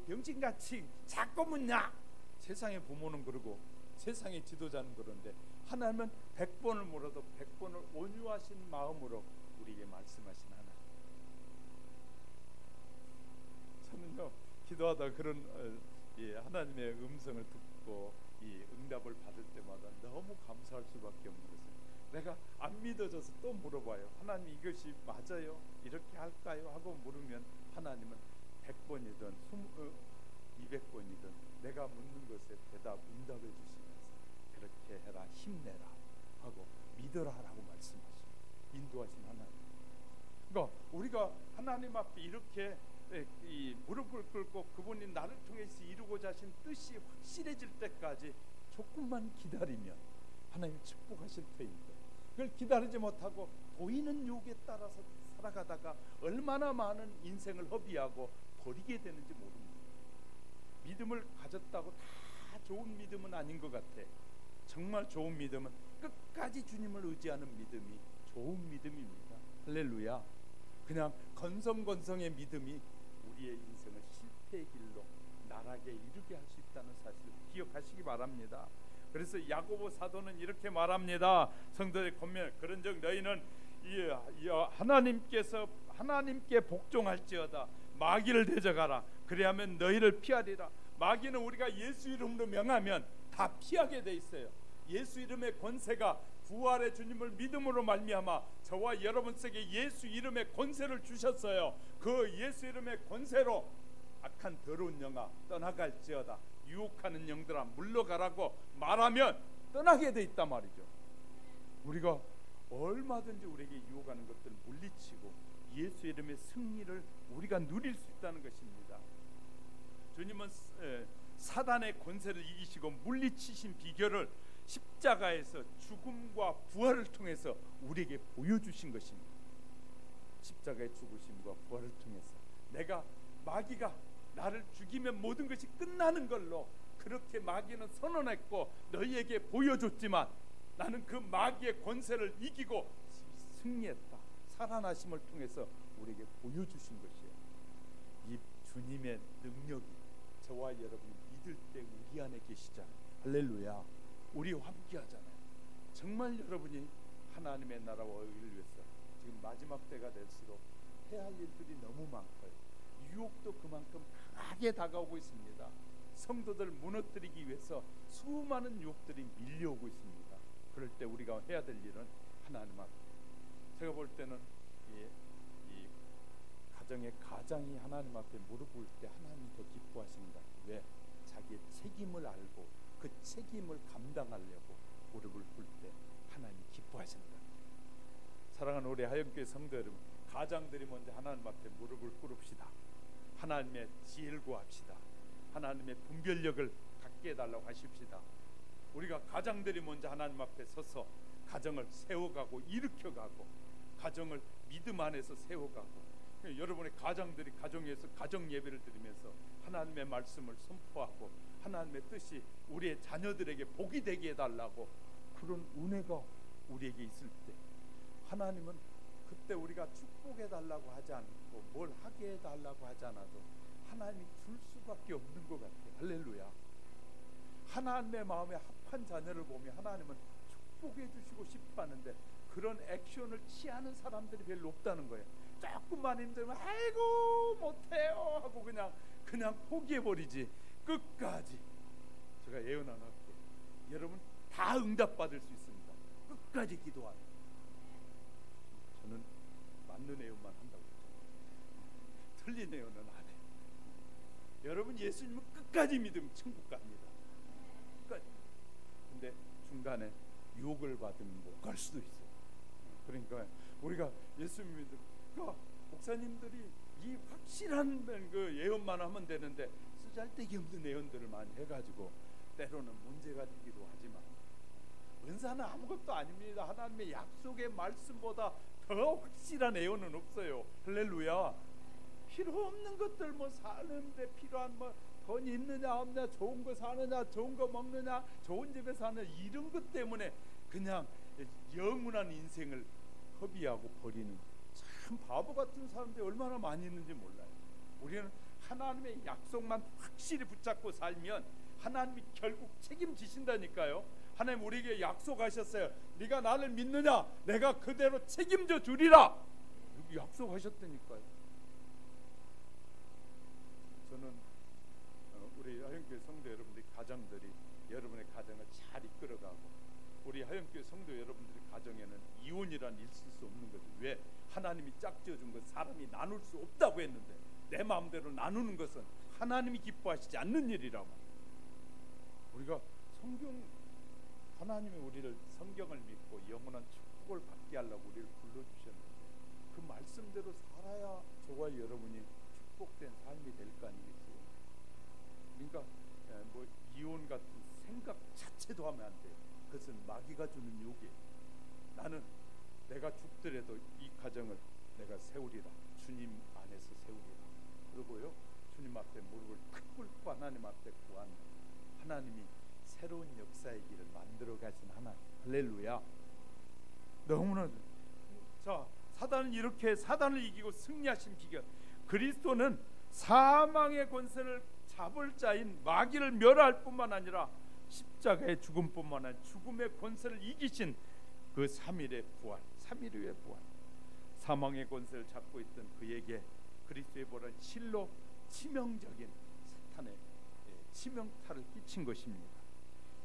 병신같이 자꾸 묻냐. 세상의 부모는 그러고 세상의 지도자는 그런데 하나님은 100번을 물어도 100번을 온유하신 마음으로 우리에게 말씀하신 하나님. 저는요, 기도하다 그런 하나님의 음성을 듣고 이 응답을 받을 때마다 너무 감사할 수밖에 없는 것은, 내가 안 믿어져서 또 물어봐요. 하나님 이것이 맞아요? 이렇게 할까요? 하고 물으면 하나님은 100번이든 200번이든 내가 묻는 것에 응답해 주시면서 그렇게 해라, 힘내라 하고 믿어라 라고 말씀하시고 인도하신 하나님. 그러니까 우리가 하나님 앞에 이렇게 이 무릎을 꿇고 그분이 나를 통해서 이루고자 하신 뜻이 확실해질 때까지 조금만 기다리면 하나님 축복하실 터인데, 그걸 기다리지 못하고 보이는 유혹에 따라서 살아가다가 얼마나 많은 인생을 허비하고 버리게 되는지 모릅니다. 믿음을 가졌다고 다 좋은 믿음은 아닌 것 같아. 정말 좋은 믿음은 끝까지 주님을 의지하는 믿음이 좋은 믿음입니다. 할렐루야. 그냥 건성건성의 믿음이 우리의 인생을 실패의 길로 나락에 이르게 할 수 있다는 사실을 기억하시기 바랍니다. 그래서 야고보 사도는 이렇게 말합니다. 성도의 권면, 그런즉 너희는 하나님께 복종할지어다. 마귀를 대적하라. 그리하면 너희를 피하리라. 마귀는 우리가 예수 이름으로 명하면 다 피하게 돼 있어요. 예수 이름의 권세가 부활의 주님을 믿음으로 말미암아 저와 여러분에게 예수 이름의 권세를 주셨어요. 그 예수 이름의 권세로 악한 더러운 영아 떠나갈지어다. 유혹하는 영들아 물러가라고 말하면 떠나게 돼 있단 말이죠. 우리가 얼마든지 우리에게 유혹하는 것들을 물리치고 예수 이름의 승리를 우리가 누릴 수 있다는 것입니다. 주님은 사단의 권세를 이기시고 물리치신 비결을 십자가에서 죽음과 부활을 통해서 우리에게 보여주신 것입니다. 십자가의 죽으심과 부활을 통해서 마귀가 나를 죽이면 모든 것이 끝나는 걸로 그렇게 마귀는 선언했고 너희에게 보여줬지만, 나는 그 마귀의 권세를 이기고 승리했다. 살아나심을 통해서 우리에게 보여주신 것이에요. 이 주님의 능력이 저와 여러분이 믿을 때 우리 안에 계시잖아요. 할렐루야. 우리 함께 하잖아요. 정말 여러분이 하나님의 나라와 의를 위해서 지금 마지막 때가 될수록 해야 할 일들이 너무 많고요. 유혹도 그만큼 강하게 다가오고 있습니다. 성도들 무너뜨리기 위해서 수많은 유혹들이 밀려오고 있습니다. 그럴 때 우리가 해야 될 일은 하나님 앞에, 제가 볼 때는 이 가정의 가장이 하나님 앞에 무릎 꿇을 때 하나님이 더 기뻐하십니다. 왜? 자기의 책임을 알고 그 책임을 감당하려고 무릎을 꿇을 때 하나님이 기뻐하신다. 사랑하는 우리 하영교회 성도 여러분, 가장들이 먼저 하나님 앞에 무릎을 꿇읍시다. 하나님의 지혜를 구합시다. 하나님의 분별력을 갖게 해달라고 하십시다. 우리가 가장들이 먼저 하나님 앞에 서서 가정을 세워가고 일으켜가고 가정을 믿음 안에서 세워가고 여러분의 가정들이 가정에서 가정 예배를 드리면서 하나님의 말씀을 선포하고 하나님의 뜻이 우리의 자녀들에게 복이 되게 해달라고 그런 은혜가 우리에게 있을 때 하나님은 그때 우리가 축복해달라고 하지 않고 뭘 하게 해달라고 하지 않아도 하나님이 줄 수밖에 없는 것 같아요. 할렐루야. 하나님의 마음에 합한 자녀를 보면 하나님은 축복해 주시고 싶어 하는데 그런 액션을 취하는 사람들이 별로 없다는 거예요. 조금만 힘들면 아이고 못해요 하고 그냥 포기해버리지. 끝까지. 제가 예언 하나 할게요. 여러분 다 응답받을 수 있습니다. 끝까지 기도하는. 저는 맞는 예언만 한다고 했잖아요. 틀린 예언은 안 해요. 여러분 예수님은 끝까지 믿으면 천국 갑니다. 끝까지. 근데 중간에 유혹을 받으면 못 갈 수도 있어요. 그러니까 우리가 예수님 믿으니까 목사님들이 이 확실한 그 예언만 하면 되는데 쓰잘데기 없는 예언들을 많이 해가지고 때로는 문제가 되기도 하지만 은사는 아무것도 아닙니다. 하나님의 약속의 말씀보다 더 확실한 예언은 없어요. 할렐루야. 필요 없는 것들 뭐 사는데 필요한 뭐 돈 있느냐 없느냐 좋은 거 사느냐 좋은 거 먹느냐 좋은 집에 사느냐 이런 것 때문에 그냥 영원한 인생을 허비하고 버리는 참 바보 같은 사람들이 얼마나 많이 있는지 몰라요. 우리는 하나님의 약속만 확실히 붙잡고 살면 하나님이 결국 책임지신다니까요. 하나님 우리에게 약속하셨어요. 네가 나를 믿느냐 내가 그대로 책임져 주리라. 약속하셨다니까요. 저는 우리 하영교회 성도 여러분들이 가정들이 여러분의 가정을 잘 이끌어가고 우리 하영교회 성도 여러분들의 가정에는 이혼이란 있을 수 없는 거죠. 왜? 하나님이 짝지어준 것 사람이 나눌 수 없다고 했는데 내 마음대로 나누는 것은 하나님이 기뻐하시지 않는 일이라고. 우리가 하나님이 우리를 성경을 믿고 영원한 축복을 받게 하려고 우리를 불러주셨는데 그 말씀대로 살아야 저와 여러분이 축복된 삶이 될 거 아니겠어요? 그러니까 뭐 이혼 같은 생각 자체도 하면 안 돼요. 그것은 마귀가 주는 욕이에요. 나는 내가 죽더라도 이 가정을 내가 세우리라. 주님 안에서 세우리라. 그리고요 주님 앞에 무릎을 크 꿇고 하나님 앞에 구하는 하나님이 새로운 역사의 길을 만들어 가신 하나님. 할렐루야. 너무나 자 사단은 이렇게 사단을 이기고 승리하신 비결. 그리스도는 사망의 권세를 잡을 자인 마귀를 멸할 뿐만 아니라 십자가의 죽음뿐만 아니라 죽음의 권세를 이기신 그 3일의 부활, 3일 후의 부활. 사망의 권세를 잡고 있던 그에게 그리스도의 부활은 실로 치명적인 사탄의 치명타를 끼친 것입니다.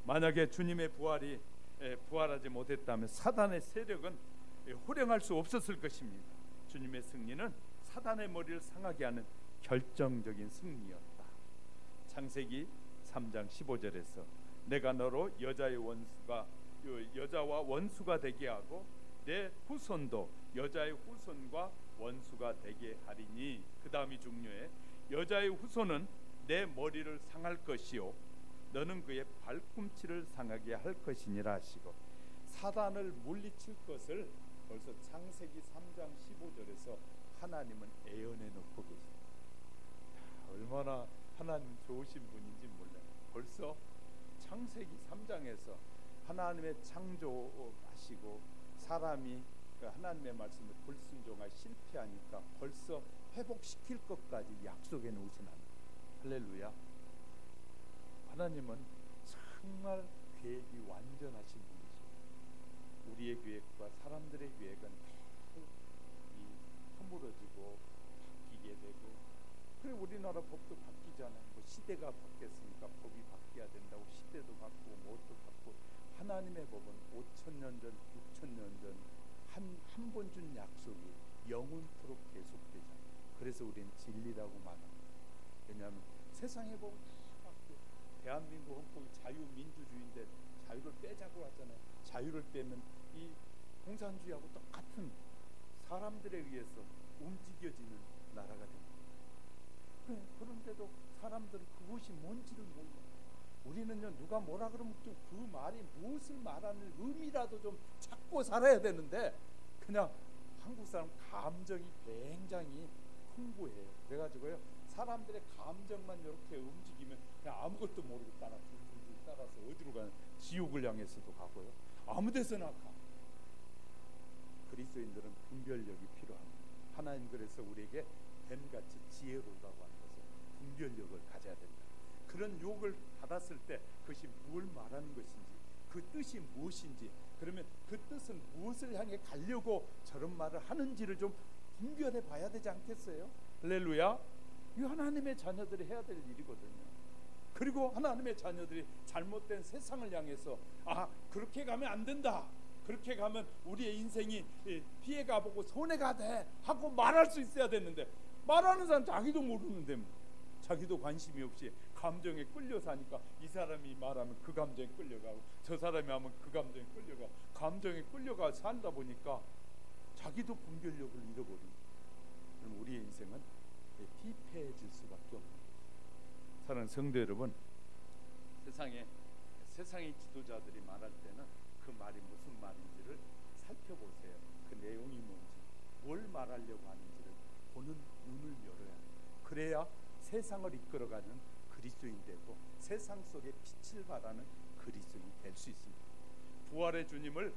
만약에 주님의 부활이 부활하지 못했다면 사단의 세력은 호령할 수 없었을 것입니다. 주님의 승리는 사단의 머리를 상하게 하는 결정적인 승리였다. 창세기 3장 15절에서 내가 너로 여자와 원수가 되게 하고 내 후손도 여자의 후손과 원수가 되게 하리니. 그 다음이 중요해. 여자의 후손은 내 머리를 상할 것이요 너는 그의 발꿈치를 상하게 할 것이니라 하시고 사단을 물리칠 것을 벌써 창세기 3장 15절에서 하나님은 예언해 놓고 계십니다. 얼마나 하나님 좋으신 분인지 몰라요. 벌써 창세기 3장에서 하나님의 창조하시고 사람이 하나님의 말씀에 불순종하여 실패하니까 벌써 회복시킬 것까지 약속해 놓으신 하나님. 할렐루야. 하나님은 정말 계획이 완전하신 분이시고 우리의 계획과 사람들의 계획은 허물어지고 바뀌게 되고 그래 우리나라 법도 바뀌잖아요. 뭐 시대가 바뀌었으니까 법이 바뀌어야 된다고 시대도 바꾸고 뭣도 바꾸고 하나님의 법은 5,000년 전 6,000년 전 한 번 준 약속이 영원토록 계속되잖아요. 그래서 우리는 진리라고 말합니다. 왜냐하면 세상에 보면 다 바뀌어요. 대한민국 헌법이 자유민주주의인데 자유를 빼자고 하잖아요. 자유를 빼면 이 공산주의하고 똑같은 사람들에 의해서 움직여지는 나라가 됩니다. 그런데도 사람들은 그것이 뭔지를 몰라요. 우리는요 누가 뭐라 그러면 좀 그 말이 무엇을 말하는 의미라도 좀 찾고 살아야 되는데 그냥 한국 사람 감정이 굉장히 풍부해요. 그래가지고요 사람들의 감정만 이렇게 움직이면 그냥 아무것도 모르고 따라 줄줄줄 따라서 어디로 가는 지옥을 향해서도 가고요 아무 데서나 가. 그리스도인들은 분별력이 필요합니다. 하나님 그래서 우리에게 뱀같이 지혜로우라고 하는 것은 분별력을 가져야 된다. 그런 욕을 받았을 때 그것이 뭘 말하는 것인지 그 뜻이 무엇인지 그러면 그 뜻은 무엇을 향해 가려고 저런 말을 하는지를 좀 분별해 봐야 되지 않겠어요? 할렐루야. 이 하나님의 자녀들이 해야 될 일이거든요. 그리고 하나님의 자녀들이 잘못된 세상을 향해서 그렇게 가면 안 된다, 그렇게 가면 우리의 인생이 피해가 보고 손해가 돼 하고 말할 수 있어야 되는데 말하는 사람 자기도 모르는데 자기도 관심이 없이 감정에 끌려 사니까 이 사람이 말하면 그 감정에 끌려가고 저 사람이 하면 그 감정에 끌려가 감정에 끌려가 살다 보니까 자기도 분별력을 잃어버리고 그럼 우리의 인생은 피폐해질 수밖에 없습니다. 사랑하는 성도 여러분, 세상의 지도자들이 말할 때는 그 말이 무슨 말인지를 살펴보세요. 그 내용이 뭔지 뭘 말하려고 하는지를 보는 눈을 열어야 해요. 그래야 세상을 이끌어가는 그리스도인 되고 세상 속에 빛을 발하는 그리스도인이 될 수 있습니다. 부활의 주님을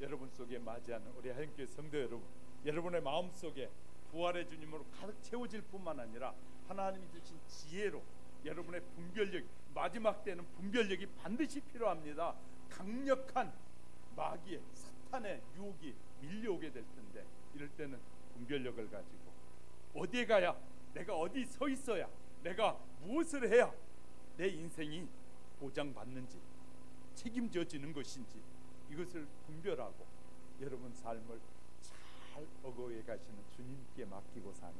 여러분 속에 맞이하는 우리 하영교회 성도 여러분, 여러분의 마음속에 부활의 주님으로 가득 채워질 뿐만 아니라 하나님이 주신 지혜로 여러분의 분별력, 마지막 때는 분별력이 반드시 필요합니다. 강력한 마귀의 사탄의 유혹이 밀려오게 될 텐데 이럴 때는 분별력을 가지고 어디에 가야, 내가 어디 서 있어야, 내가 무엇을 해야 내 인생이 보장받는지 책임져지는 것인지 이것을 분별하고 여러분 삶을 잘 어거해 가시는 주님께 맡기고 사는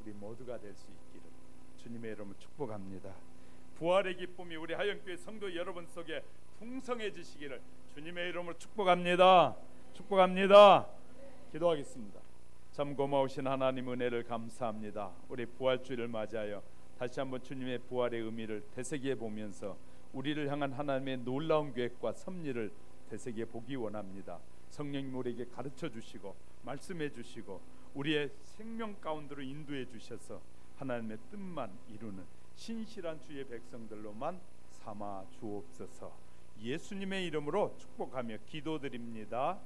우리 모두가 될 수 있기를 주님의 이름으로 축복합니다. 부활의 기쁨이 우리 하영교회 성도 여러분 속에 풍성해지시기를 주님의 이름으로 축복합니다. 축복합니다. 기도하겠습니다. 참 고마우신 하나님 은혜를 감사합니다. 우리 부활주일을 맞이하여 다시 한번 주님의 부활의 의미를 되새겨 보면서 우리를 향한 하나님의 놀라운 계획과 섭리를 되새겨 보기 원합니다. 성령님 우리에게 가르쳐 주시고 말씀해 주시고 우리의 생명 가운데로 인도해 주셔서 하나님의 뜻만 이루는 신실한 주의 백성들로만 삼아 주옵소서. 예수님의 이름으로 축복하며 기도드립니다.